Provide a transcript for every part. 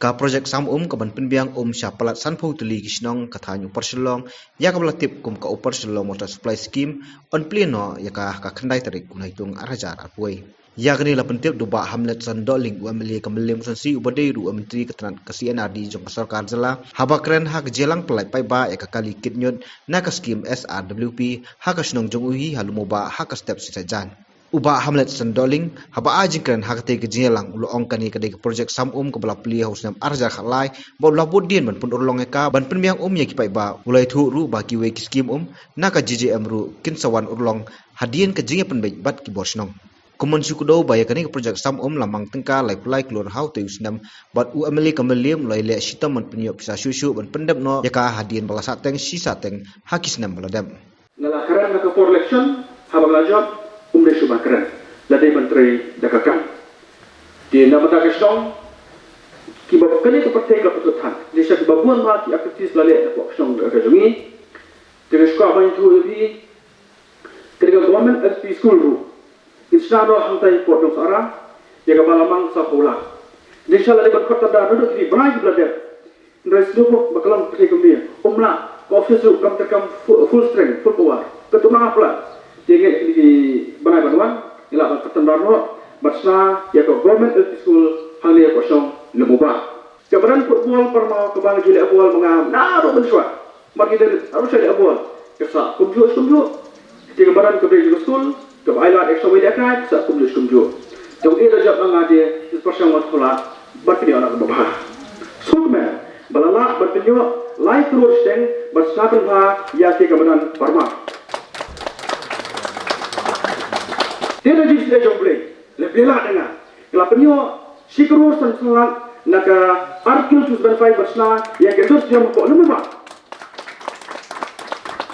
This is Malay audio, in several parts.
ka projek sam ka ban penbiang syapalat sanpau teli kisnong kathanyu perselong ya ka belatip kum ka upar selong water supply scheme on pleno ya ka khandai tarik kunaitung arajar apoi ya kini la pentip duba hamlet sandoling UMLA kemelim sansi ubadai ru menteri ketenan ke CNRD jong sarkar jela habakren hak jelang pelai pai ba ya ka kali kitnyot na ka scheme SRWP hak snong jong uhi halumoba hak step sisajan uba hamlet sandoling haba ajingkan hakte ke jelang ulo ongkani kadai ke projek sam ke bala pli hausnam arja khalai ba la bodien ban pun urlong ka ban penbiang ya kipai ba ulai thu ru ba ki we scheme na ka JJM ru kin sawan urlong hadien ke jinge penbej bat ki borsnong kumun sukudo ba ya kani ke projek sam lamang tengka lai plai klur hau te usnam bat UMLA kamelium lai le sitam ban penyo pisa susu ban pendap no ya ka hadien bala sateng sisa teng hakisnam baladam nalakaran ka for election haba lajab umre subakran ladai menteri dakakan di nama takasong ki bab kali ke partai ke pututan di satu babuan ma ki aktivis lale ko song dakajongi dengan sekolah banyak tu lebih ketika government SP school ru insano hantai potong sara ya kabalamang sa pola inshallah le berkata da duduk di banyak belajar ndres dulu bakalan partai kembali umla office ru kam terkam full strength full power ketunang apa jadi di banai bantuan ila pertendarno basna ya ko government school hanya kosong lemuba kemudian football perma kebang jili abwal mengam naru benswa mari dari harus ada abwal kesa kumju ketika badan ke school ke ailat extra wili akan sa kumju jauh ia jawab ngade persang wat khola berpindah anak babah sukma balala berpindah live terus deng bersatu ha ya ke kemudian perma dia jadi sudah jomble, lebih lah dengan. Kalau penyo sikro sangat naga arkil tu sebenarnya bersna yang kedua dia mau lebih mak.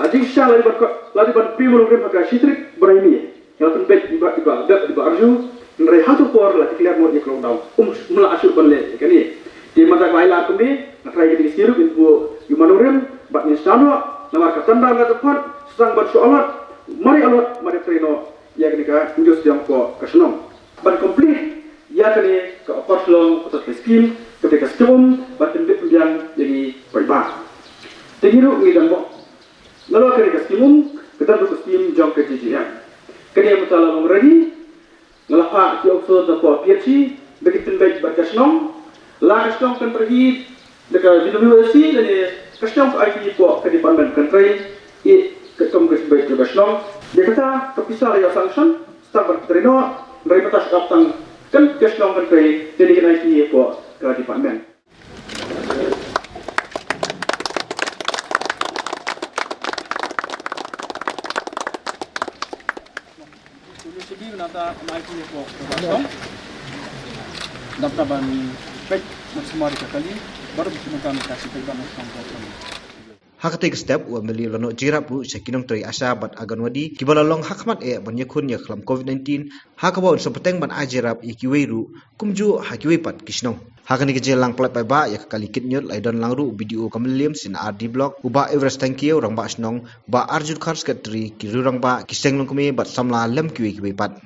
Aji syah lagi primul grem pakai sitrik berani. Kalau penbet iba arju, nerai hatu por lah clear mau dia keluar down. Mula asyuk balik kan ni. Di mata kailan kami, nerai jadi sirup info yumanurem, bat instano, nama katanda nggak tepat, sedang bersoalat, mari alot, mari treno. Ya ketika indus yang ko kasnom ban komplit ya kini ke operslong atau skim ketika skum ban tembik yang jadi perba tengiru ngidan bo lalu ketika skim kita butuh skim jong ke JJM kini mutala mengradi ngelapa ki oxo da ko PhD begitu tembik ban kasnom la kasnom kan pergi dekat WC dan kasnom IT ko ke department country ketum kesbait kasnom dia kata kepisah raya sanction start berterino dari batas kaptang kan kesnong kan kay jadi kena iki po ke department tulis ini nata naiki po kasnong daptaban pek maksimal kali baru bisa kami kasih pegang kasnong Hak step UMLA lano jirap ru sekinong teri asa bat aganwadi kibalalong hakmat banyakun ya kelam COVID-19 hakabaw sepeteng ban ajirap ikiwe ru kumju hakiwe pat kisnong hakani kejelang pelai ba ya kalikit nyot laidon langru video kamelium sin RD blog uba Everest thank you rang ba snong ba arjun khar sekretari kiru rang ba kiseng long kami bat samla lem kiwe pat